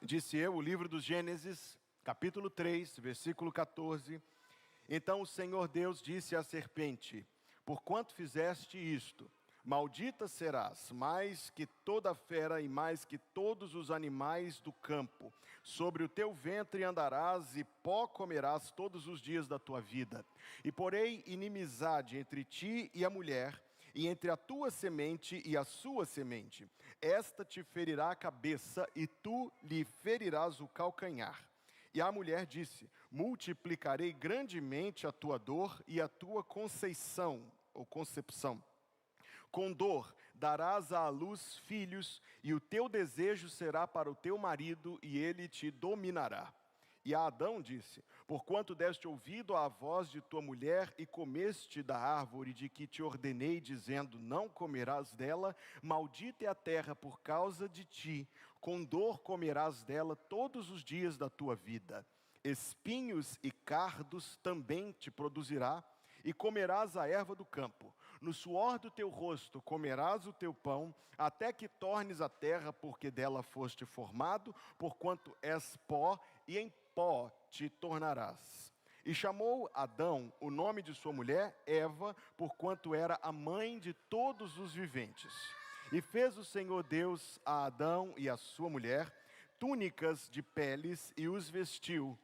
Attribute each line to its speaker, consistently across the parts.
Speaker 1: Disse eu, o livro do Gênesis, capítulo 3, versículo 14. Então o Senhor Deus disse à serpente: porquanto fizeste isto, maldita serás, mais que toda fera e mais que todos os animais do campo. Sobre o teu ventre andarás e pó comerás todos os dias da tua vida. E porei inimizade entre ti e a mulher, e entre a tua semente e a sua semente. Esta te ferirá a cabeça, e tu lhe ferirás o calcanhar. E a mulher disse: multiplicarei grandemente a tua dor e a tua conceição, ou concepção. Com dor darás à luz filhos, e o teu desejo será para o teu marido, e ele te dominará. E a Adão disse: porquanto deste ouvido à voz de tua mulher, e comeste da árvore de que te ordenei, dizendo: não comerás dela, maldita é a terra por causa de ti, com dor comerás dela todos os dias da tua vida. Espinhos e cardos também te produzirá, e comerás a erva do campo. No suor do teu rosto comerás o teu pão, até que tornes a terra, porque dela foste formado, porquanto és pó, e em pó te tornarás. E chamou Adão o nome de sua mulher Eva, porquanto era a mãe de todos os viventes. E fez o Senhor Deus a Adão e a sua mulher túnicas de peles, e os vestiu.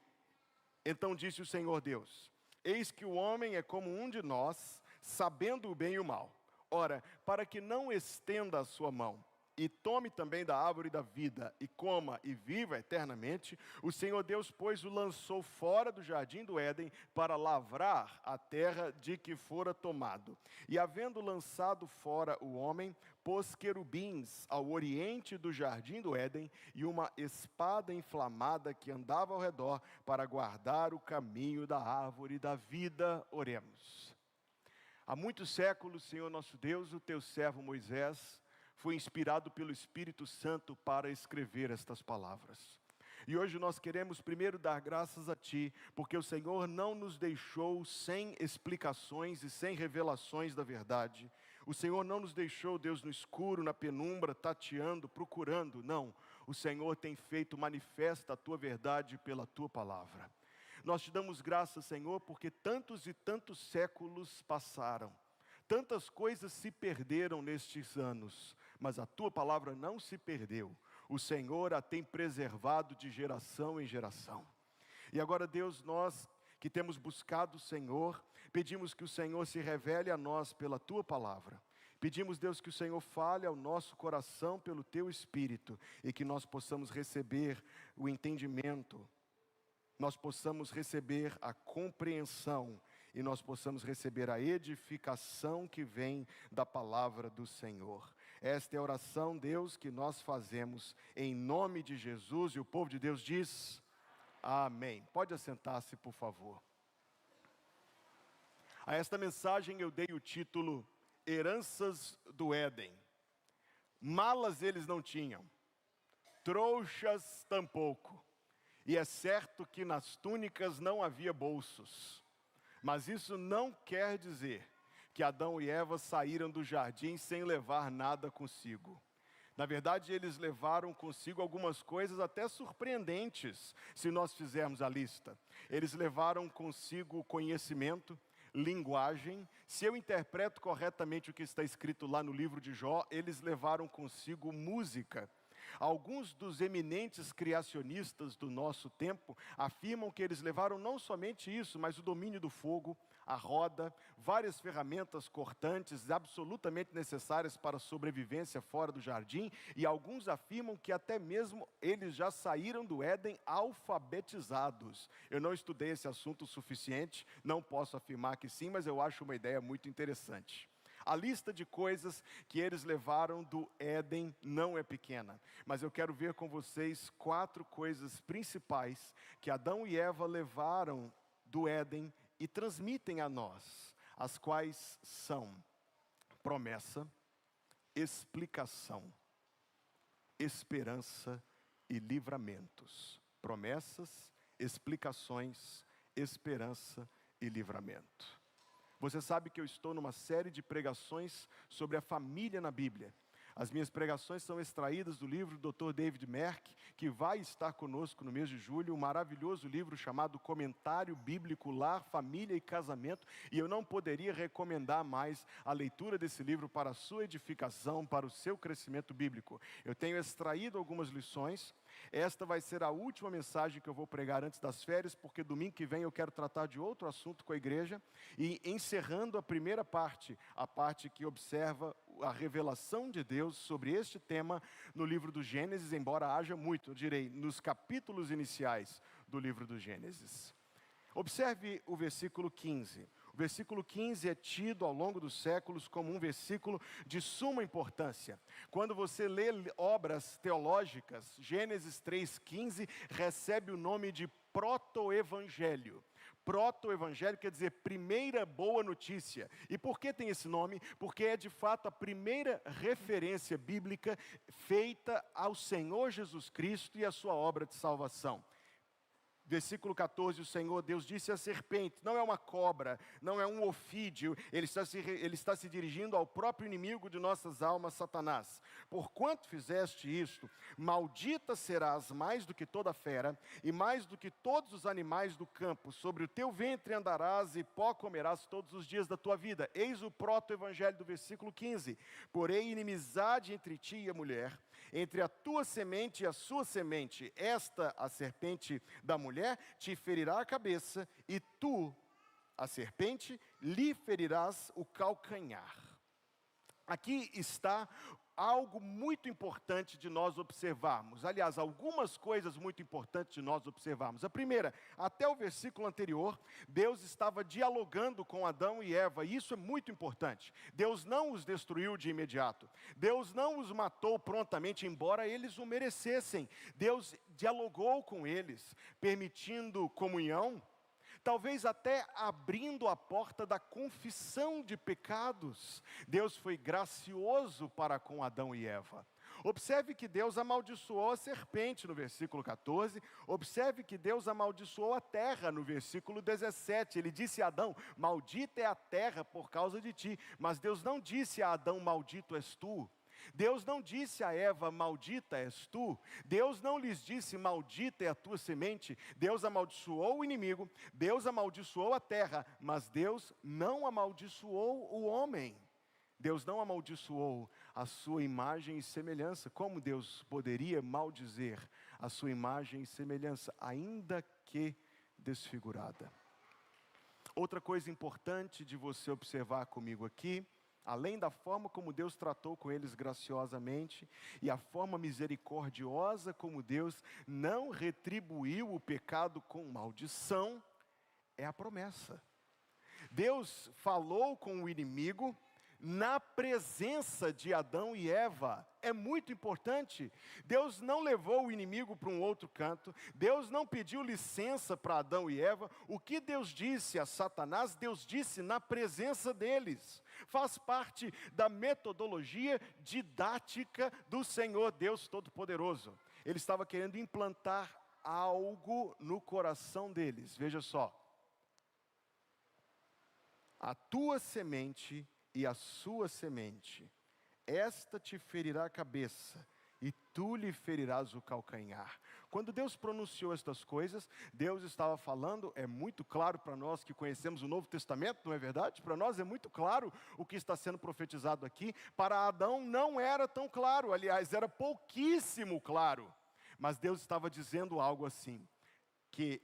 Speaker 1: Então disse o Senhor Deus: eis que o homem é como um de nós, sabendo o bem e o mal. Ora, para que não estenda a sua mão, e tome também da árvore da vida, e coma e viva eternamente, o Senhor Deus, pois, o lançou fora do jardim do Éden, para lavrar a terra de que fora tomado. E havendo lançado fora o homem, pôs querubins ao oriente do jardim do Éden, e uma espada inflamada que andava ao redor, para guardar o caminho da árvore da vida. Oremos. Há muitos séculos, Senhor nosso Deus, o teu servo Moisés foi inspirado pelo Espírito Santo para escrever estas palavras. E hoje nós queremos primeiro dar graças a Ti, porque o Senhor não nos deixou sem explicações e sem revelações da verdade. O Senhor não nos deixou, Deus, no escuro, na penumbra, tateando, procurando. Não, o Senhor tem feito manifesta a Tua verdade pela Tua palavra. Nós te damos graças, Senhor, porque tantos e tantos séculos passaram. Tantas coisas se perderam nestes anos, mas a Tua palavra não se perdeu. O Senhor a tem preservado de geração em geração. E agora, Deus, nós que temos buscado o Senhor, pedimos que o Senhor se revele a nós pela Tua palavra. Pedimos, Deus, que o Senhor fale ao nosso coração pelo Teu Espírito, e que nós possamos receber o entendimento, nós possamos receber a compreensão, e nós possamos receber a edificação que vem da palavra do Senhor. Esta é a oração, Deus, que nós fazemos em nome de Jesus, e o povo de Deus diz: amém. Pode assentar-se, por favor. A esta mensagem eu dei o título: Heranças do Éden. Malas eles não tinham, trouxas tampouco, e é certo que nas túnicas não havia bolsos. Mas isso não quer dizer que Adão e Eva saíram do jardim sem levar nada consigo. Na verdade, eles levaram consigo algumas coisas até surpreendentes, se nós fizermos a lista. Eles levaram consigo conhecimento, linguagem. Se eu interpreto corretamente o que está escrito lá no livro de Jó, eles levaram consigo música. Alguns dos eminentes criacionistas do nosso tempo afirmam que eles levaram não somente isso, mas o domínio do fogo, a roda, várias ferramentas cortantes absolutamente necessárias para a sobrevivência fora do jardim, e alguns afirmam que até mesmo eles já saíram do Éden alfabetizados. Eu não estudei esse assunto o suficiente, não posso afirmar que sim, mas eu acho uma ideia muito interessante. A lista de coisas que eles levaram do Éden não é pequena, mas eu quero ver com vocês 4 coisas principais que Adão e Eva levaram do Éden e transmitem a nós, as quais são promessa, explicação, esperança e livramentos. Promessas, explicações, esperança e livramento. Você sabe que eu estou numa série de pregações sobre a família na Bíblia. As minhas pregações são extraídas do livro do Dr. David Merck, que vai estar conosco no mês de julho, um maravilhoso livro chamado Comentário Bíblico Lar, Família e Casamento, e eu não poderia recomendar mais a leitura desse livro para a sua edificação, para o seu crescimento bíblico. Eu tenho extraído algumas lições. Esta vai ser a última mensagem que eu vou pregar antes das férias, porque domingo que vem eu quero tratar de outro assunto com a igreja, e encerrando a primeira parte, a parte que observa a revelação de Deus sobre este tema no livro do Gênesis, embora haja muito, eu direi, nos capítulos iniciais do livro do Gênesis. Observe o versículo 15. O versículo 15 é tido ao longo dos séculos como um versículo de suma importância. Quando você lê obras teológicas, Gênesis 3,15 recebe o nome de proto-evangelho. Proto-evangelho quer dizer primeira boa notícia. E por que tem esse nome? Porque é de fato a primeira referência bíblica feita ao Senhor Jesus Cristo e à sua obra de salvação. Versículo 14, o Senhor Deus disse à serpente, não é uma cobra, não é um ofídio, ele está se dirigindo ao próprio inimigo de nossas almas, Satanás. Porquanto fizeste isto, maldita serás mais do que toda fera, e mais do que todos os animais do campo, sobre o teu ventre andarás e pó comerás todos os dias da tua vida. Eis o proto-evangelho do versículo 15, porém inimizade entre ti e a mulher, entre a tua semente e a sua semente, esta, a serpente da mulher, te ferirá a cabeça, e tu, a serpente, lhe ferirás o calcanhar. Aqui está algo muito importante de nós observarmos. Aliás, algumas coisas muito importantes de nós observarmos. A primeira, até o versículo anterior, Deus estava dialogando com Adão e Eva, e isso é muito importante. Deus não os destruiu de imediato. Deus não os matou prontamente, embora eles o merecessem. Deus dialogou com eles, permitindo comunhão, talvez até abrindo a porta da confissão de pecados. Deus foi gracioso para com Adão e Eva. Observe que Deus amaldiçoou a serpente no versículo 14, observe que Deus amaldiçoou a terra no versículo 17, ele disse a Adão, maldita é a terra por causa de ti, mas Deus não disse a Adão, maldito és tu. Deus não disse a Eva, maldita és tu. Deus não lhes disse, maldita é a tua semente. Deus amaldiçoou o inimigo, Deus amaldiçoou a terra, mas Deus não amaldiçoou o homem. Deus não amaldiçoou a sua imagem e semelhança. Como Deus poderia maldizer a sua imagem e semelhança, ainda que desfigurada? Outra coisa importante de você observar comigo aqui, além da forma como Deus tratou com eles graciosamente e a forma misericordiosa como Deus não retribuiu o pecado com maldição, é a promessa. Deus falou com o inimigo na presença de Adão e Eva. É muito importante. Deus não levou o inimigo para um outro canto. Deus não pediu licença para Adão e Eva. O que Deus disse a Satanás, Deus disse na presença deles. Faz parte da metodologia didática do Senhor Deus Todo-Poderoso. Ele estava querendo implantar algo no coração deles. Veja só. A tua semente e a sua semente, esta te ferirá a cabeça, e tu lhe ferirás o calcanhar. Quando Deus pronunciou estas coisas, Deus estava falando, é muito claro para nós que conhecemos o Novo Testamento, não é verdade? Para nós é muito claro o que está sendo profetizado aqui. Para Adão não era tão claro, aliás, era pouquíssimo claro. Mas Deus estava dizendo algo assim, que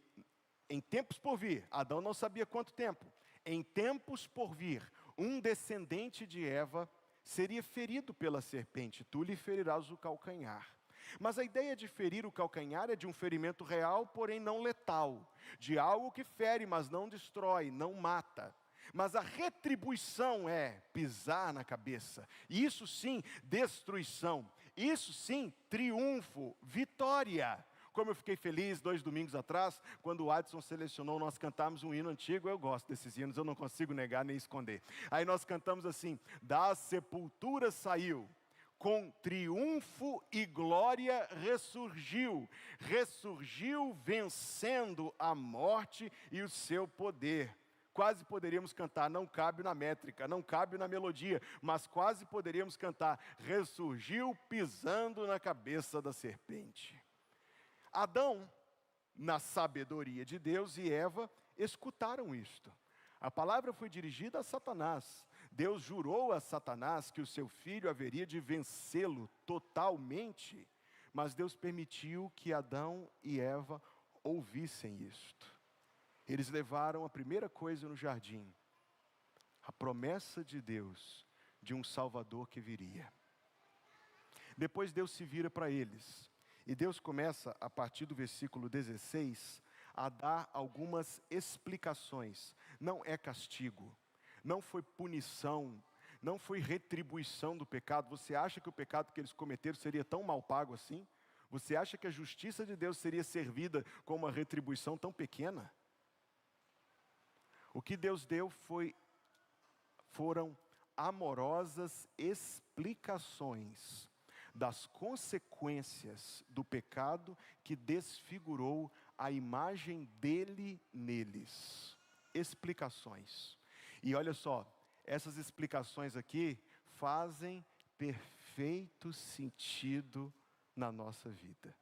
Speaker 1: em tempos por vir, Adão não sabia quanto tempo, em tempos por vir, um descendente de Eva seria ferido pela serpente, tu lhe ferirás o calcanhar. Mas a ideia de ferir o calcanhar é de um ferimento real, porém não letal, de algo que fere, mas não destrói, não mata. Mas a retribuição é pisar na cabeça, isso sim, destruição, isso sim, triunfo, vitória. Como eu fiquei feliz 2 domingos atrás, quando o Adson selecionou, nós cantamos um hino antigo. Eu gosto desses hinos, eu não consigo negar nem esconder. Aí nós cantamos assim, da sepultura saiu, com triunfo e glória ressurgiu. Ressurgiu vencendo a morte e o seu poder. quase poderíamos cantar, não cabe na métrica, não cabe na melodia, mas quase poderíamos cantar, ressurgiu pisando na cabeça da serpente. Adão, na sabedoria de Deus, e Eva escutaram isto. A palavra foi dirigida a Satanás. Deus jurou a Satanás que o seu filho haveria de vencê-lo totalmente, mas Deus permitiu que Adão e Eva ouvissem isto. Eles levaram a primeira coisa no jardim, a promessa de Deus de um Salvador que viria. Depois Deus se vira para eles, e Deus começa, a partir do versículo 16, a dar algumas explicações. Não é castigo, não foi punição, não foi retribuição do pecado. Você acha que o pecado que eles cometeram seria tão mal pago assim? Você acha que a justiça de Deus seria servida com uma retribuição tão pequena? O que Deus deu foram amorosas explicações das consequências do pecado que desfigurou a imagem dele neles. Explicações. E olha só, essas explicações aqui fazem perfeito sentido na nossa vida.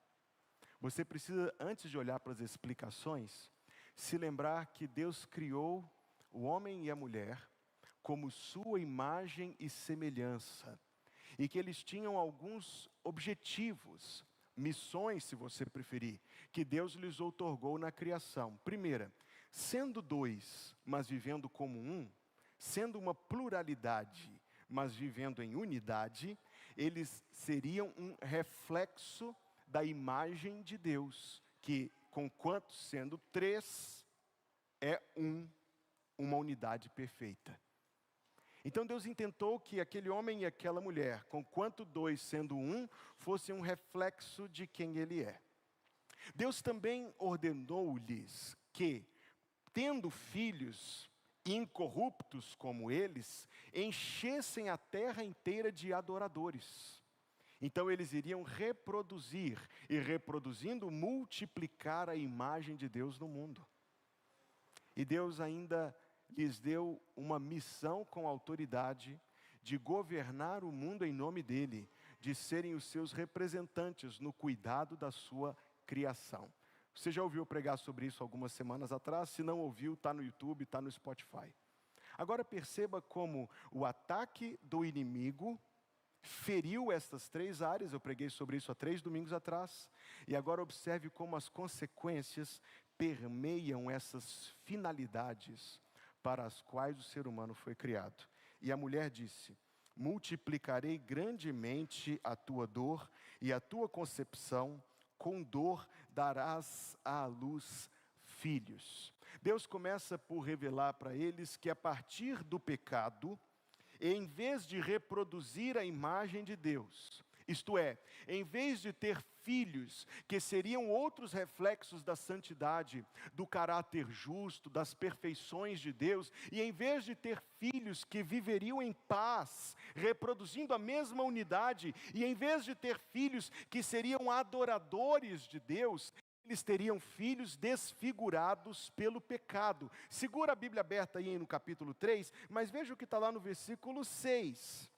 Speaker 1: Você precisa, antes de olhar para as explicações, se lembrar que Deus criou o homem e a mulher como sua imagem e semelhança, e que eles tinham alguns objetivos, missões, se você preferir, que Deus lhes outorgou na criação. Primeira, sendo dois, mas vivendo como um, sendo uma pluralidade, mas vivendo em unidade, eles seriam um reflexo da imagem de Deus, que, conquanto sendo três, é uma unidade perfeita. Então Deus intentou que aquele homem e aquela mulher, conquanto dois sendo um, fossem um reflexo de quem Ele é. Deus também ordenou-lhes que, tendo filhos incorruptos como eles, enchessem a terra inteira de adoradores. Então eles iriam reproduzir, e reproduzindo, multiplicar a imagem de Deus no mundo. E Deus ainda lhes deu uma missão com autoridade de governar o mundo em nome dele, de serem os seus representantes no cuidado da sua criação. Você já ouviu pregar sobre isso algumas semanas atrás? Se não ouviu, está no YouTube, está no Spotify. Agora perceba como o ataque do inimigo feriu estas três áreas. Eu preguei sobre isso há 3 domingos atrás. E agora observe como as consequências permeiam essas finalidades para as quais o ser humano foi criado. E a mulher disse: multiplicarei grandemente a tua dor e a tua concepção, com dor darás à luz filhos. Deus começa por revelar para eles que a partir do pecado, em vez de reproduzir a imagem de Deus, isto é, em vez de ter filhos que seriam outros reflexos da santidade, do caráter justo, das perfeições de Deus, e em vez de ter filhos que viveriam em paz, reproduzindo a mesma unidade, e em vez de ter filhos que seriam adoradores de Deus, eles teriam filhos desfigurados pelo pecado. Segura a Bíblia aberta aí no capítulo 3, mas veja o que está lá no versículo 6.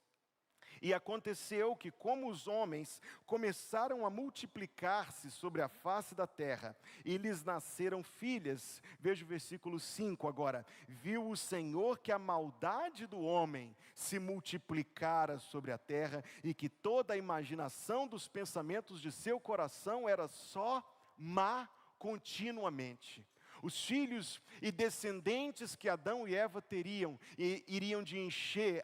Speaker 1: E aconteceu que, como os homens começaram a multiplicar-se sobre a face da terra, e lhes nasceram filhas, veja o versículo 5 agora, viu o Senhor que a maldade do homem se multiplicara sobre a terra, e que toda a imaginação dos pensamentos de seu coração era só má continuamente. Os filhos e descendentes que Adão e Eva teriam,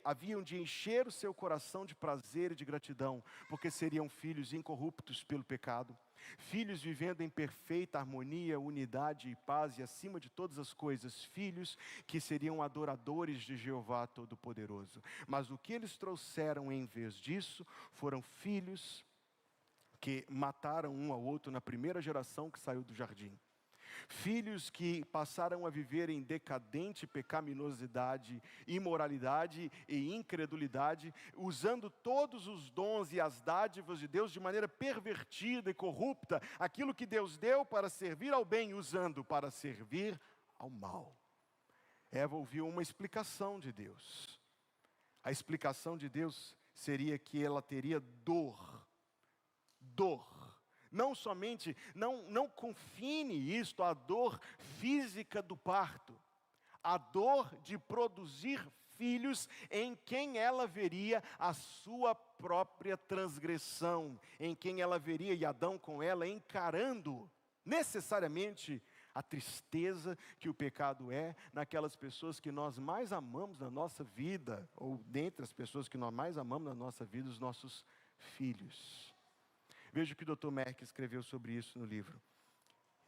Speaker 1: haviam de encher o seu coração de prazer e de gratidão, porque seriam filhos incorruptos pelo pecado, filhos vivendo em perfeita harmonia, unidade e paz, e acima de todas as coisas, filhos que seriam adoradores de Jeová Todo-Poderoso. Mas o que eles trouxeram em vez disso, foram filhos que mataram um ao outro na primeira geração que saiu do jardim. Filhos que passaram a viver em decadente pecaminosidade, imoralidade e incredulidade, usando todos os dons e as dádivas de Deus de maneira pervertida e corrupta, aquilo que Deus deu para servir ao bem, usando para servir ao mal. Eva ouviu uma explicação de Deus. A explicação de Deus seria que ela teria dor. Dor. Não somente, não confine isto à dor física do parto. A dor de produzir filhos em quem ela veria a sua própria transgressão, em quem ela veria, e Adão com ela, encarando necessariamente a tristeza que o pecado é naquelas pessoas que nós mais amamos na nossa vida, ou dentre as pessoas que nós mais amamos na nossa vida, os nossos filhos. Veja o que o Dr. Merck escreveu sobre isso no livro.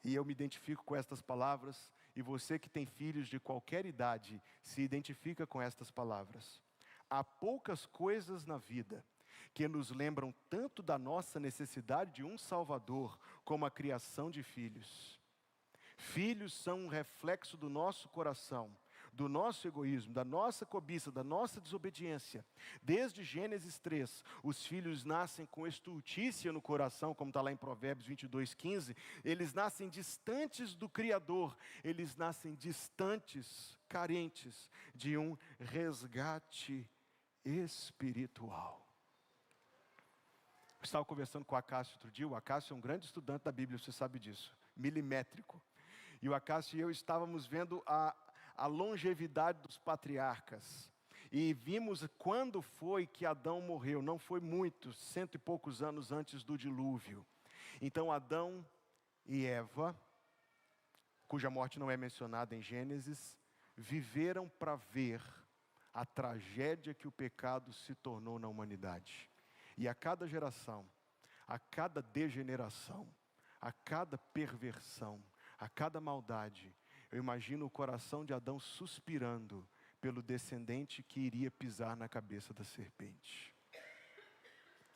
Speaker 1: E eu me identifico com estas palavras, e você que tem filhos de qualquer idade, se identifica com estas palavras. Há poucas coisas na vida que nos lembram tanto da nossa necessidade de um Salvador, como a criação de filhos. Filhos são um reflexo do nosso coração, do nosso egoísmo, da nossa cobiça, da nossa desobediência. Desde Gênesis 3, os filhos nascem com estultícia no coração, como está lá em Provérbios 22:15. Eles nascem distantes do Criador, eles nascem distantes, carentes de um resgate espiritual. Eu estava conversando com o Acácio outro dia. O Acácio é um grande estudante da Bíblia, você sabe disso, milimétrico. E o Acácio e eu estávamos vendo a longevidade dos patriarcas. E vimos quando foi que Adão morreu. Não foi muito, 100 e poucos anos antes do dilúvio. Então Adão e Eva, cuja morte não é mencionada em Gênesis, viveram para ver a tragédia que o pecado se tornou na humanidade. E a cada geração, a cada degeneração, a cada perversão, a cada maldade, eu imagino o coração de Adão suspirando pelo descendente que iria pisar na cabeça da serpente.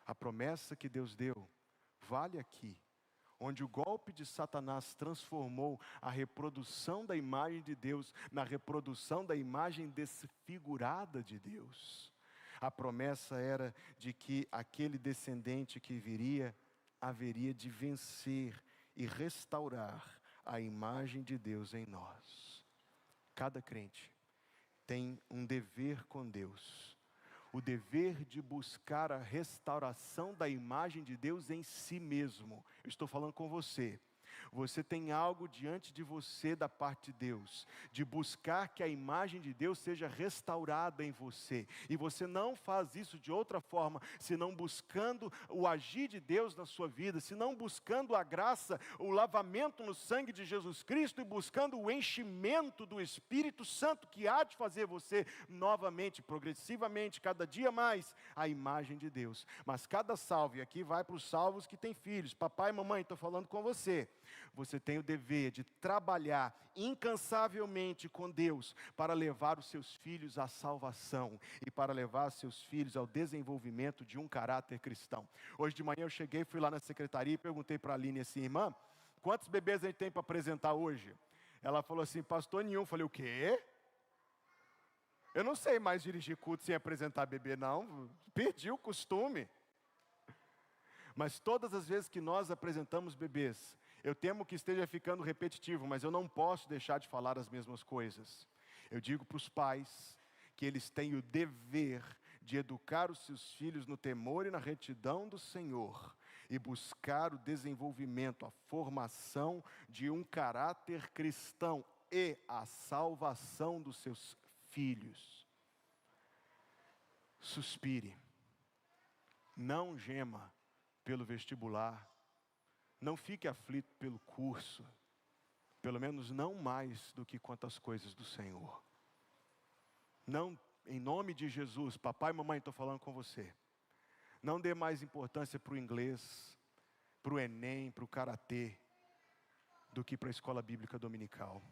Speaker 1: A promessa que Deus deu vale aqui, onde o golpe de Satanás transformou a reprodução da imagem de Deus na reprodução da imagem desfigurada de Deus. A promessa era de que aquele descendente que viria haveria de vencer e restaurar a imagem de Deus em nós. Cada crente tem um dever com Deus, o dever de buscar a restauração da imagem de Deus em si mesmo. Eu estou falando com você. Você tem algo diante de você da parte de Deus, de buscar que a imagem de Deus seja restaurada em você. E você não faz isso de outra forma, senão buscando o agir de Deus na sua vida, senão buscando a graça, o lavamento no sangue de Jesus Cristo, e buscando o enchimento do Espírito Santo, que há de fazer você novamente, progressivamente, cada dia mais, a imagem de Deus. Mas cada salve, aqui vai para os salvos que têm filhos. Papai e mamãe, estou falando com você. Você tem o dever de trabalhar incansavelmente com Deus para levar os seus filhos à salvação e para levar seus filhos ao desenvolvimento de um caráter cristão. Hoje de manhã eu cheguei, fui lá na secretaria e perguntei para a Aline assim: irmã, quantos bebês a gente tem para apresentar hoje? Ela falou assim: pastor, nenhum. Eu falei: o quê? Eu não sei mais dirigir culto sem apresentar bebê, não. Perdi o costume. Mas todas as vezes que nós apresentamos bebês, eu temo que esteja ficando repetitivo, mas eu não posso deixar de falar as mesmas coisas. Eu digo para os pais que eles têm o dever de educar os seus filhos no temor e na retidão do Senhor, e buscar o desenvolvimento, a formação de um caráter cristão e a salvação dos seus filhos. Suspire, não gema pelo vestibular, não fique aflito pelo curso, pelo menos não mais do que quantas coisas do Senhor. Não, em nome de Jesus, papai e mamãe, estou falando com você. Não dê mais importância para o inglês, para o Enem, para o karatê, do que para a escola bíblica dominical,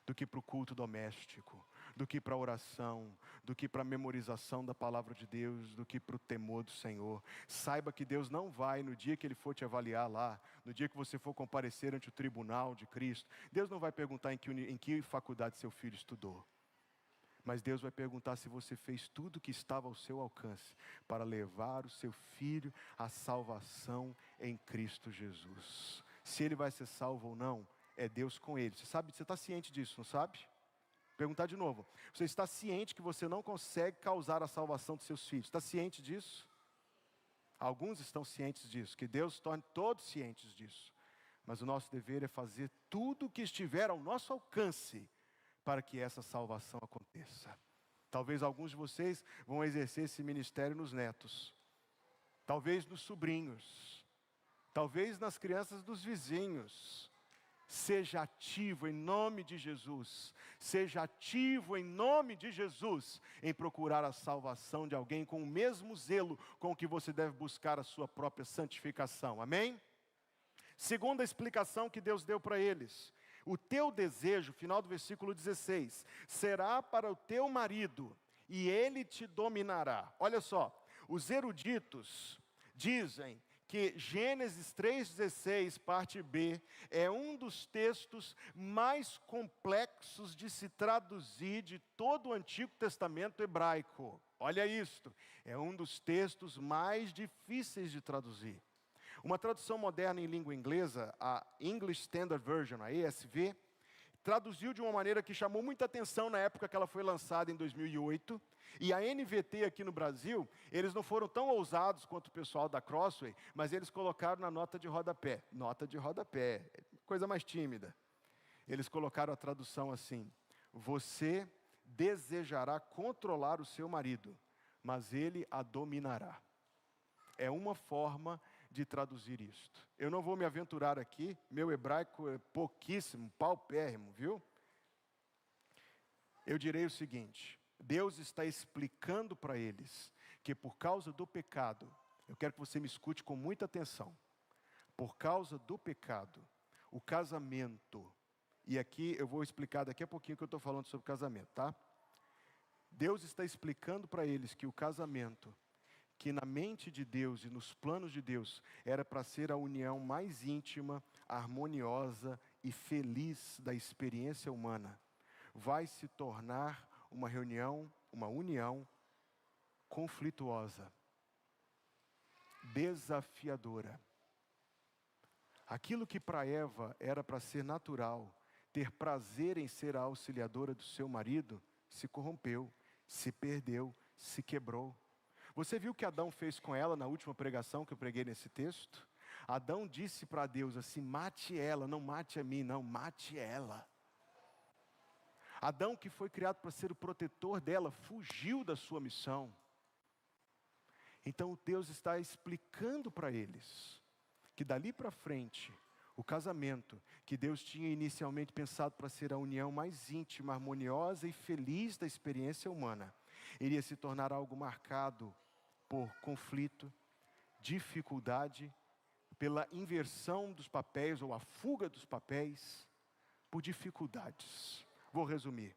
Speaker 1: do que para o culto doméstico, do que para a oração, do que para a memorização da palavra de Deus, do que para o temor do Senhor. Saiba que Deus não vai, no dia que Ele for te avaliar lá, no dia que você for comparecer ante o tribunal de Cristo, Deus não vai perguntar em que faculdade seu filho estudou. Mas Deus vai perguntar se você fez tudo que estava ao seu alcance para levar o seu filho à salvação em Cristo Jesus. Se ele vai ser salvo ou não, é Deus com ele. Você sabe, você está ciente disso, não sabe? Perguntar de novo. Você está ciente que você não consegue causar a salvação dos seus filhos? Está ciente disso? Alguns estão cientes disso, que Deus torne todos cientes disso. Mas o nosso dever é fazer tudo o que estiver ao nosso alcance para que essa salvação aconteça. Talvez alguns de vocês vão exercer esse ministério nos netos. Talvez nos sobrinhos. Talvez nas crianças dos vizinhos. Seja ativo em nome de Jesus. Seja ativo em nome de Jesus em procurar a salvação de alguém com o mesmo zelo com que você deve buscar a sua própria santificação. Amém? Segunda explicação que Deus deu para eles. O teu desejo, final do versículo 16, será para o teu marido e ele te dominará. Olha só, os eruditos dizem que Gênesis 3,16, parte B, é um dos textos mais complexos de se traduzir de todo o Antigo Testamento hebraico. Olha isto, é um dos textos mais difíceis de traduzir. Uma tradução moderna em língua inglesa, a English Standard Version, a ESV, traduziu de uma maneira que chamou muita atenção na época que ela foi lançada em 2008. E a NVT aqui no Brasil, eles não foram tão ousados quanto o pessoal da Crossway, mas eles colocaram na nota de rodapé. Nota de rodapé, coisa mais tímida. Eles colocaram a tradução assim: você desejará controlar o seu marido, mas ele a dominará. É uma forma de traduzir isto. Eu não vou me aventurar aqui, meu hebraico é pouquíssimo, paupérrimo, viu? Eu direi o seguinte: Deus está explicando para eles que por causa do pecado, eu quero que você me escute com muita atenção, por causa do pecado, o casamento, e aqui eu vou explicar daqui a pouquinho que eu estou falando sobre casamento, tá? Deus está explicando para eles que o casamento, que na mente de Deus e nos planos de Deus, era para ser a união mais íntima, harmoniosa e feliz da experiência humana, vai se tornar uma união conflituosa, desafiadora. Aquilo que para Eva era para ser natural, ter prazer em ser a auxiliadora do seu marido, se corrompeu, se perdeu, se quebrou. Você viu o que Adão fez com ela na última pregação que eu preguei nesse texto? Adão disse para Deus assim: mate ela, não mate a mim, não, mate ela. Adão, que foi criado para ser o protetor dela, fugiu da sua missão. Então Deus está explicando para eles que dali para frente, o casamento, que Deus tinha inicialmente pensado para ser a união mais íntima, harmoniosa e feliz da experiência humana, iria se tornar algo marcado por conflito, dificuldade, pela inversão dos papéis ou a fuga dos papéis, por dificuldades. Vou resumir.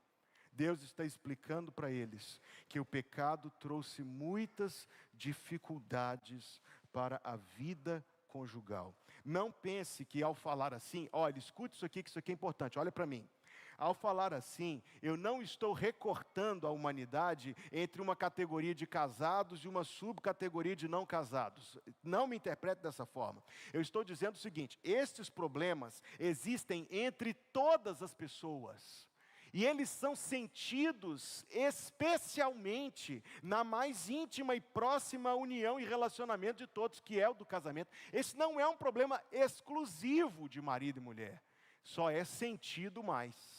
Speaker 1: Deus está explicando para eles que o pecado trouxe muitas dificuldades para a vida conjugal. Não pense que ao falar assim, olha, escute isso aqui, que isso aqui é importante, olha para mim. Ao falar assim, eu não estou recortando a humanidade entre uma categoria de casados e uma subcategoria de não casados. Não me interprete dessa forma. Eu estou dizendo o seguinte: estes problemas existem entre todas as pessoas. E eles são sentidos especialmente na mais íntima e próxima união e relacionamento de todos, que é o do casamento. Esse não é um problema exclusivo de marido e mulher. Só é sentido mais.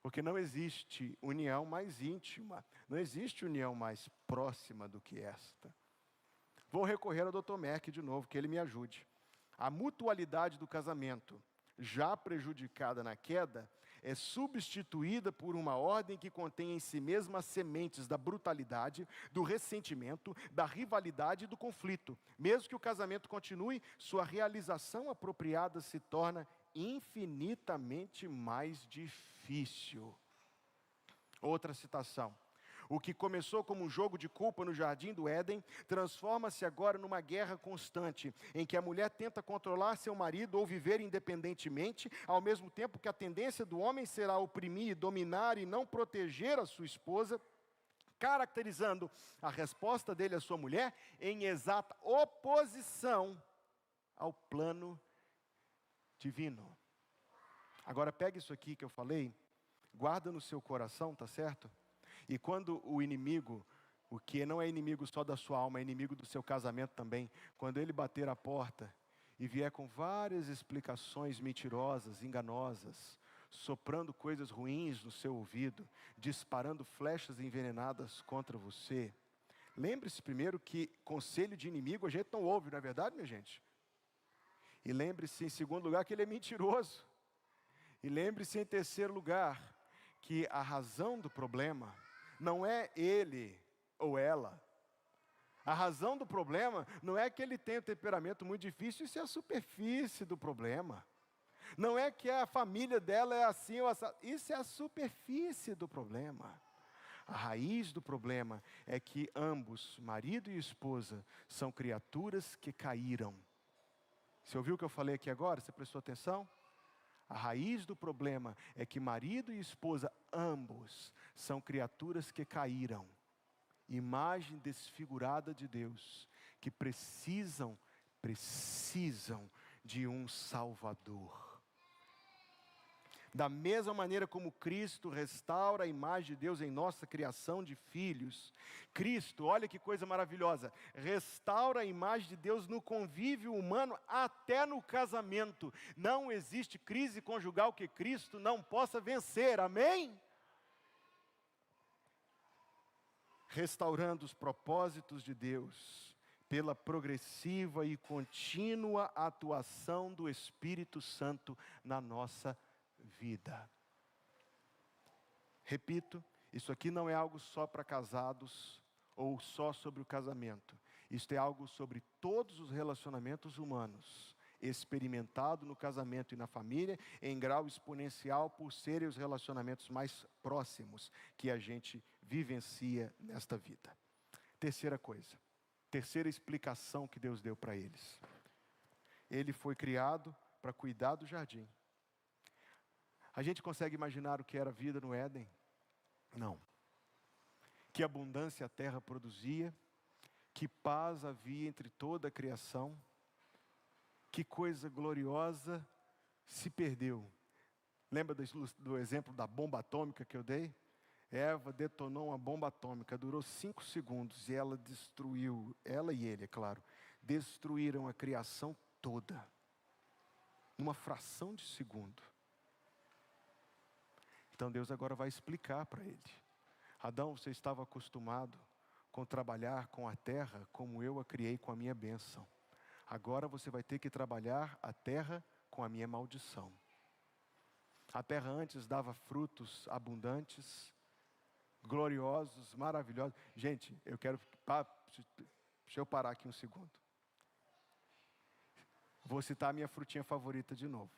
Speaker 1: Porque não existe união mais íntima, não existe união mais próxima do que esta. Vou recorrer ao Dr. Merck de novo, que ele me ajude. A mutualidade do casamento, já prejudicada na queda, é substituída por uma ordem que contém em si mesma as sementes da brutalidade, do ressentimento, da rivalidade e do conflito. Mesmo que o casamento continue, sua realização apropriada se torna infinitamente mais difícil. Outra citação: o que começou como um jogo de culpa no jardim do Éden, transforma-se agora numa guerra constante, em que a mulher tenta controlar seu marido ou viver independentemente, ao mesmo tempo que a tendência do homem será oprimir, dominar e não proteger a sua esposa, caracterizando a resposta dele à sua mulher em exata oposição ao plano divino. Agora pegue isso aqui que eu falei guarda no seu coração, tá certo? E quando o inimigo, o que não é inimigo só da sua alma, é inimigo do seu casamento também, quando ele bater a porta e vier com várias explicações mentirosas, enganosas, soprando coisas ruins no seu ouvido, disparando flechas envenenadas contra você, lembre-se primeiro que conselho de inimigo a gente não ouve, não é verdade, minha gente? E lembre-se, em segundo lugar, que ele é mentiroso. E lembre-se, em terceiro lugar, que a razão do problema não é ele ou ela. A razão do problema não é que ele tem um temperamento muito difícil, isso é a superfície do problema. Não é que a família dela é assim ou assim, isso é a superfície do problema. A raiz do problema é que ambos, marido e esposa, são criaturas que caíram. Você ouviu o que eu falei aqui agora? Você prestou atenção? A raiz do problema é que marido e esposa, ambos, são criaturas que caíram. Imagem desfigurada de Deus, que precisam de um Salvador. Da mesma maneira como Cristo restaura a imagem de Deus em nossa criação de filhos, Cristo, olha que coisa maravilhosa, restaura a imagem de Deus no convívio humano até no casamento. Não existe crise conjugal que Cristo não possa vencer, amém? Restaurando os propósitos de Deus, pela progressiva e contínua atuação do Espírito Santo na nossa vida. Repito, isso aqui não é algo só para casados ou só sobre o casamento. Isto é algo sobre todos os relacionamentos humanos, experimentado no casamento e na família, em grau exponencial por serem os relacionamentos mais próximos que a gente vivencia nesta vida. Terceira coisa, terceira explicação que Deus deu para eles. Ele foi criado para cuidar do jardim. A gente consegue imaginar o que era a vida no Éden? Não. Que abundância a terra produzia, que paz havia entre toda a criação, que coisa gloriosa se perdeu. Lembra do exemplo da bomba atômica que eu dei? Eva detonou uma bomba atômica, durou 5 segundos e ela destruiu, ela e ele, é claro, destruíram a criação toda, numa fração de segundo. Então Deus agora vai explicar para ele. Adão, você estava acostumado com trabalhar com a terra como eu a criei com a minha bênção. Agora você vai ter que trabalhar a terra com a minha maldição. A terra antes dava frutos abundantes, gloriosos, maravilhosos. Gente, deixa eu parar aqui um segundo. Vou citar a minha frutinha favorita de novo.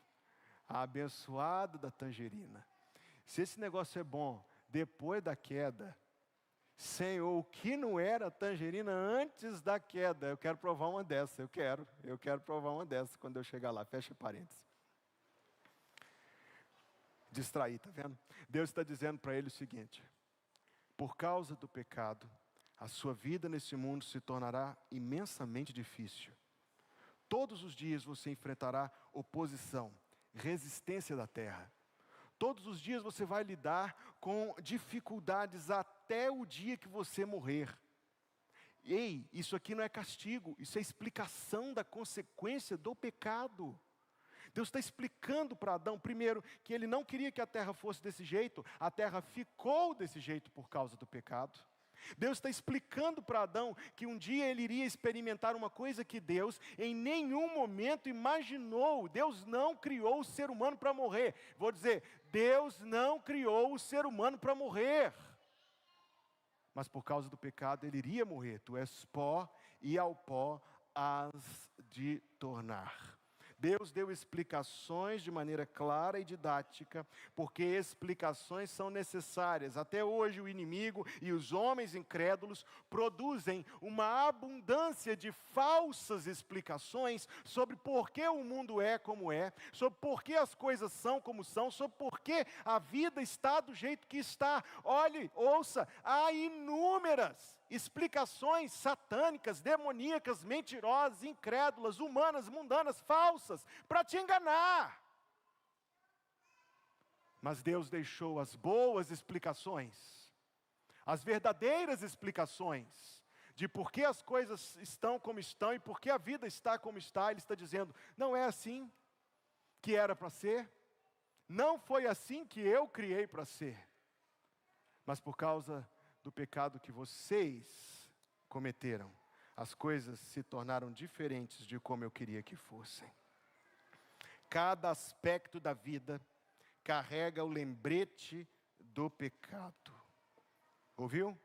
Speaker 1: A abençoada da tangerina. Se esse negócio é bom depois da queda, Senhor, o que não era tangerina antes da queda? Eu quero provar uma dessa, eu quero provar uma dessa quando eu chegar lá, fecha parênteses. Distrair, tá vendo? Deus está dizendo para ele o seguinte: por causa do pecado, a sua vida nesse mundo se tornará imensamente difícil. Todos os dias você enfrentará oposição, resistência da terra. Todos os dias você vai lidar com dificuldades até o dia que você morrer. Ei, isso aqui não é castigo, isso é explicação da consequência do pecado. Deus está explicando para Adão, primeiro, que ele não queria que a terra fosse desse jeito, a terra ficou desse jeito por causa do pecado. Deus está explicando para Adão que um dia ele iria experimentar uma coisa que Deus em nenhum momento imaginou. Deus não criou o ser humano para morrer. Vou dizer, Deus não criou o ser humano para morrer. Mas por causa do pecado ele iria morrer. Tu és pó e ao pó hás de tornar. Deus deu explicações de maneira clara e didática, porque explicações são necessárias. Até hoje o inimigo e os homens incrédulos produzem uma abundância de falsas explicações sobre por que o mundo é como é, sobre por que as coisas são como são, sobre por que a vida está do jeito que está. Olhe, ouça, há inúmeras explicações satânicas, demoníacas, mentirosas, incrédulas, humanas, mundanas, falsas, para te enganar. Mas Deus deixou as boas explicações, as verdadeiras explicações, de por que as coisas estão como estão e por que a vida está como está. Ele está dizendo, não é assim que era para ser, não foi assim que eu criei para ser, mas por causa do pecado que vocês cometeram, as coisas se tornaram diferentes de como eu queria que fossem. Cada aspecto da vida carrega o lembrete do pecado. Ouviu?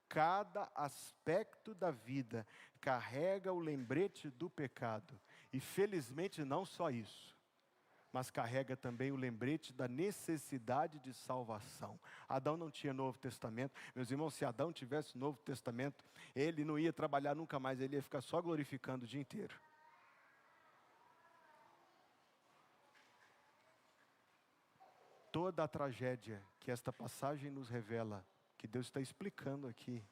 Speaker 1: Cada aspecto da vida carrega o lembrete do pecado. E felizmente não só isso, mas carrega também o lembrete da necessidade de salvação. Adão não tinha Novo Testamento. Meus irmãos, se Adão tivesse Novo Testamento, ele não ia trabalhar nunca mais, ele ia ficar só glorificando o dia inteiro. Toda a tragédia que esta passagem nos revela, que Deus está explicando aqui,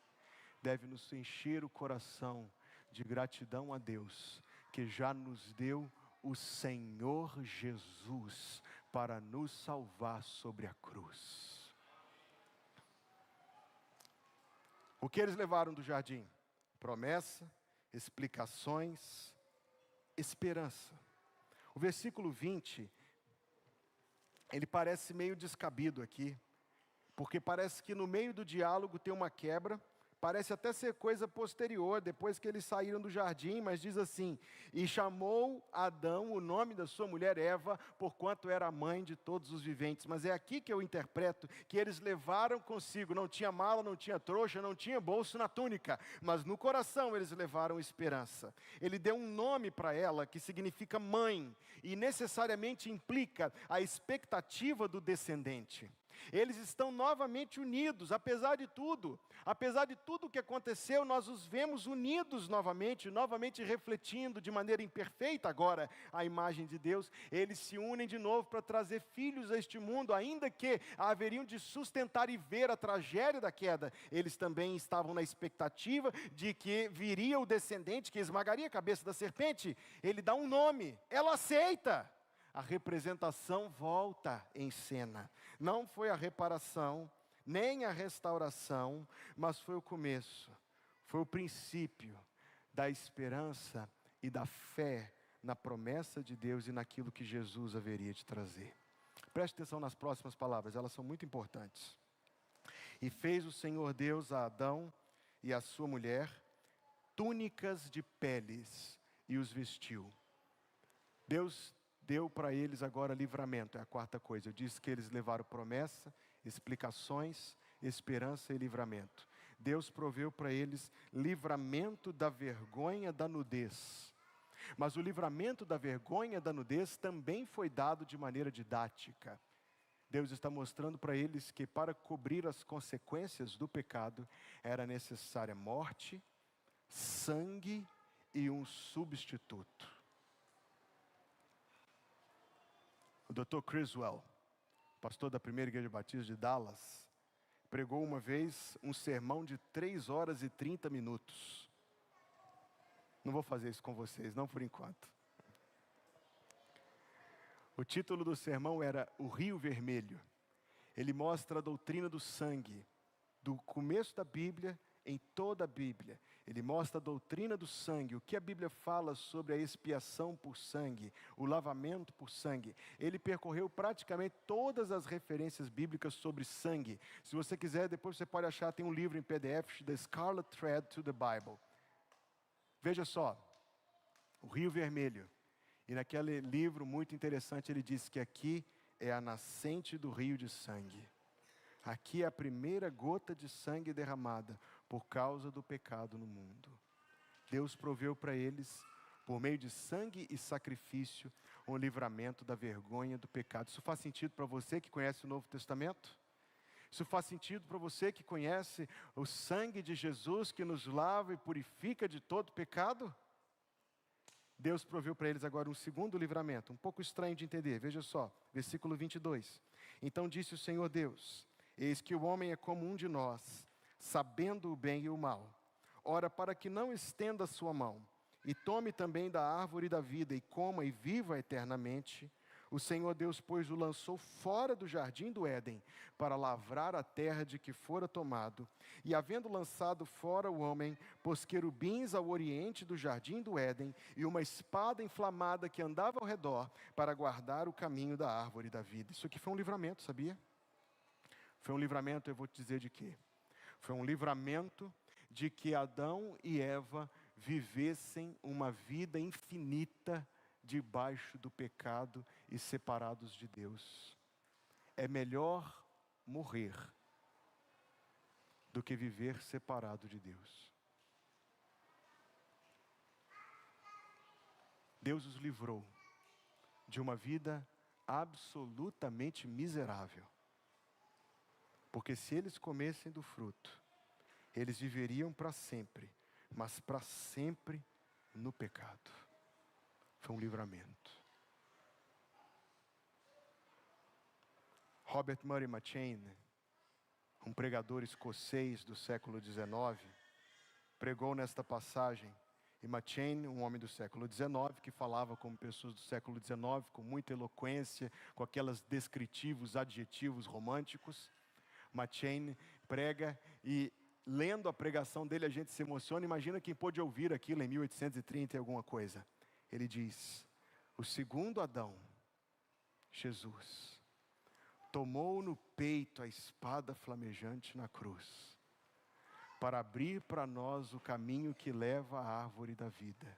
Speaker 1: deve nos encher o coração de gratidão a Deus, que já nos deu o Senhor Jesus para nos salvar sobre a cruz. O que eles levaram do jardim? Promessa, explicações, esperança. O versículo 20, ele parece meio descabido aqui, porque parece que no meio do diálogo tem uma quebra, parece até ser coisa posterior, depois que eles saíram do jardim, mas diz assim, e chamou Adão o nome da sua mulher Eva, porquanto era a mãe de todos os viventes. Mas é aqui que eu interpreto que eles levaram consigo, não tinha mala, não tinha trouxa, não tinha bolso na túnica, mas no coração eles levaram esperança. Ele deu um nome para ela que significa mãe, e necessariamente implica a expectativa do descendente. Eles estão novamente unidos, apesar de tudo o que aconteceu, nós os vemos unidos novamente refletindo de maneira imperfeita agora a imagem de Deus. Eles se unem de novo para trazer filhos a este mundo, ainda que haveriam de sustentar e ver a tragédia da queda. Eles também estavam na expectativa de que viria o descendente que esmagaria a cabeça da serpente. Ele dá um nome, ela aceita. A representação volta em cena. Não foi a reparação, nem a restauração, mas foi o começo, foi o princípio da esperança e da fé na promessa de Deus e naquilo que Jesus haveria de trazer. Preste atenção nas próximas palavras, elas são muito importantes. E fez o Senhor Deus a Adão e a sua mulher túnicas de peles e os vestiu. Deus deu para eles agora livramento, é a quarta coisa. Eu disse que eles levaram promessa, explicações, esperança e livramento. Deus proveu para eles livramento da vergonha da nudez. Mas o livramento da vergonha da nudez também foi dado de maneira didática. Deus está mostrando para eles que para cobrir as consequências do pecado, era necessária morte, sangue e um substituto. O Dr. Criswell, pastor da Primeira Igreja Batista de Dallas, pregou uma vez um sermão de 3 horas e 30 minutos. Não vou fazer isso com vocês, não por enquanto. O título do sermão era O Rio Vermelho. Ele mostra a doutrina do sangue, do começo da Bíblia, em toda a Bíblia. Ele mostra a doutrina do sangue, o que a Bíblia fala sobre a expiação por sangue, o lavamento por sangue. Ele percorreu praticamente todas as referências bíblicas sobre sangue. Se você quiser, depois você pode achar, tem um livro em PDF, The Scarlet Thread to the Bible. Veja só, o Rio Vermelho. E naquele livro muito interessante, ele diz que aqui é a nascente do rio de sangue. Aqui é a primeira gota de sangue derramada por causa do pecado no mundo. Deus proveu para eles, por meio de sangue e sacrifício, um livramento da vergonha do pecado. Isso faz sentido para você que conhece o Novo Testamento? Isso faz sentido para você que conhece o sangue de Jesus que nos lava e purifica de todo pecado? Deus proveu para eles agora um segundo livramento, um pouco estranho de entender. Veja só, versículo 22. Então disse o Senhor Deus: eis que o homem é como um de nós, sabendo o bem e o mal. Ora, para que não estenda a sua mão, e tome também da árvore da vida, e coma e viva eternamente, O Senhor Deus, pois, o lançou fora do jardim do Éden, para lavrar a terra de que fora tomado. E havendo lançado fora o homem, pôs querubins ao oriente do jardim do Éden, e uma espada inflamada que andava ao redor, para guardar o caminho da árvore da vida. Isso aqui foi um livramento, sabia? Foi um livramento, eu vou te dizer de quê? Foi um livramento de que Adão e Eva vivessem uma vida infinita debaixo do pecado e separados de Deus. É melhor morrer do que viver separado de Deus. Deus os livrou de uma vida absolutamente miserável. Porque se eles comessem do fruto, eles viveriam para sempre, mas para sempre no pecado. Foi um livramento. Robert Murray McCheyne, um pregador escocês do século XIX, pregou nesta passagem. E McCheyne, um homem do século XIX, que falava como pessoas do século XIX, com muita eloquência, com aqueles descritivos, adjetivos românticos. McCheyne prega e, lendo a pregação dele, a gente se emociona. Imagina quem pôde ouvir aquilo em 1830 e alguma coisa. Ele diz: o segundo Adão, Jesus, tomou no peito a espada flamejante na cruz, para abrir para nós o caminho que leva à árvore da vida,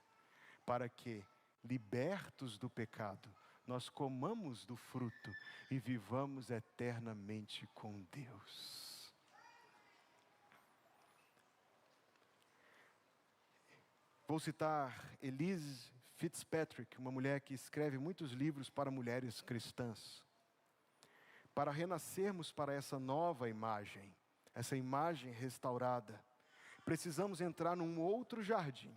Speaker 1: para que, libertos do pecado, nós comamos do fruto e vivamos eternamente com Deus. Vou citar Elise Fitzpatrick, uma mulher que escreve muitos livros para mulheres cristãs. Para renascermos para essa nova imagem, essa imagem restaurada, precisamos entrar num outro jardim,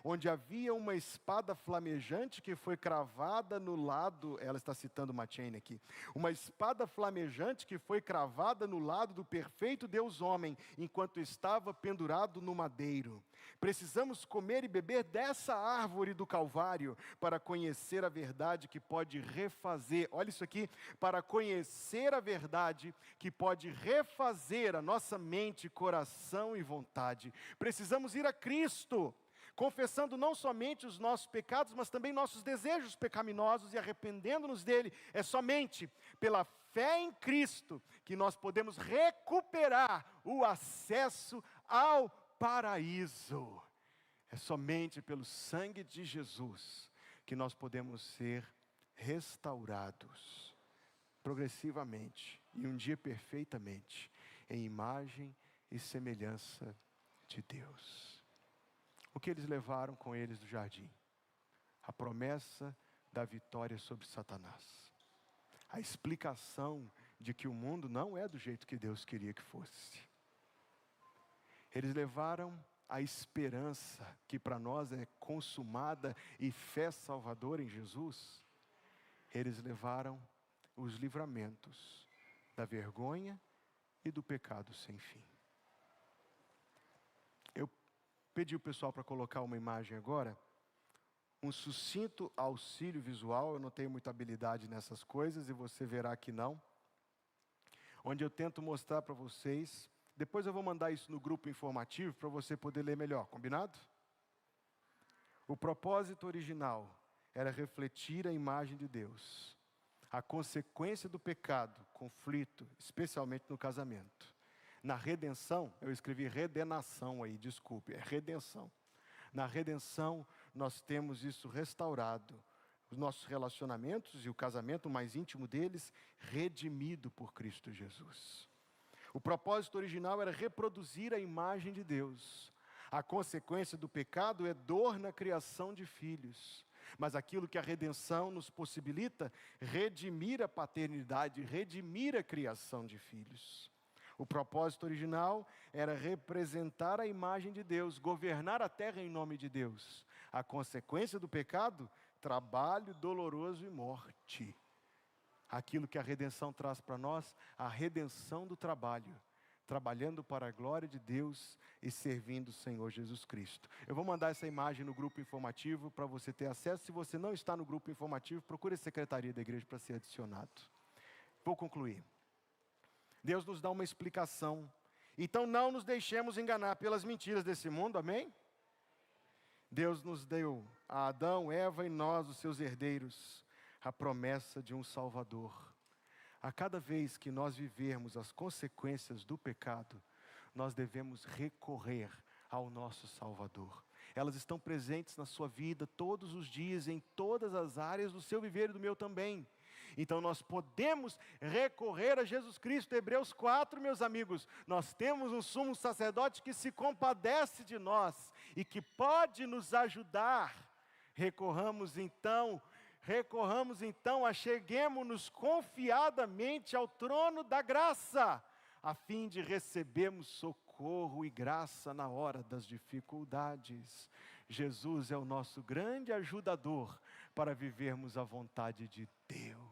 Speaker 1: onde havia uma espada flamejante que foi cravada no lado, ela está citando McCheyne aqui, uma espada flamejante que foi cravada no lado do perfeito Deus homem, enquanto estava pendurado no madeiro. Precisamos comer e beber dessa árvore do Calvário, para conhecer a verdade que pode refazer, olha isso aqui, para conhecer a verdade que pode refazer a nossa mente, coração e vontade. Precisamos ir a Cristo, confessando não somente os nossos pecados, mas também nossos desejos pecaminosos e arrependendo-nos dele. É somente pela fé em Cristo que nós podemos recuperar o acesso ao paraíso. É somente pelo sangue de Jesus que nós podemos ser restaurados progressivamente e um dia perfeitamente em imagem e semelhança de Deus. O que eles levaram com eles do jardim? A promessa da vitória sobre Satanás. A explicação de que o mundo não é do jeito que Deus queria que fosse. Eles levaram a esperança que para nós é consumada e fé salvadora em Jesus. Eles levaram os livramentos da vergonha e do pecado sem fim. Pedi o pessoal para colocar uma imagem agora, um sucinto auxílio visual. Eu não tenho muita habilidade nessas coisas e você verá que não, onde eu tento mostrar para vocês. Depois eu vou mandar isso no grupo informativo para você poder ler melhor, combinado? O propósito original era refletir a imagem de Deus. A consequência do pecado, conflito, especialmente no casamento. Na redenção, eu escrevi redenação aí, desculpe, é redenção. Na redenção, nós temos isso restaurado. Os nossos relacionamentos e o casamento mais íntimo deles, redimido por Cristo Jesus. O propósito original era reproduzir a imagem de Deus. A consequência do pecado é dor na criação de filhos. Mas aquilo que a redenção nos possibilita, redimir a paternidade, redimir a criação de filhos. O propósito original era representar a imagem de Deus, governar a terra em nome de Deus. A consequência do pecado, trabalho doloroso e morte. Aquilo que a redenção traz para nós, a redenção do trabalho, trabalhando para a glória de Deus e servindo o Senhor Jesus Cristo. Eu vou mandar essa imagem no grupo informativo para você ter acesso. Se você não está no grupo informativo, procure a secretaria da igreja para ser adicionado. Vou concluir. Deus nos dá uma explicação. Então não nos deixemos enganar pelas mentiras desse mundo, amém? Deus nos deu a Adão, Eva e nós, os seus herdeiros, a promessa de um Salvador. A cada vez que nós vivermos as consequências do pecado, nós devemos recorrer ao nosso Salvador. Elas estão presentes na sua vida todos os dias, em todas as áreas do seu viver e do meu também. Então nós podemos recorrer a Jesus Cristo. Hebreus 4, meus amigos, nós temos um sumo sacerdote que se compadece de nós e que pode nos ajudar. Recorramos então, acheguemo-nos confiadamente ao trono da graça, a fim de recebermos socorro e graça na hora das dificuldades. Jesus é o nosso grande ajudador para vivermos a vontade de Deus.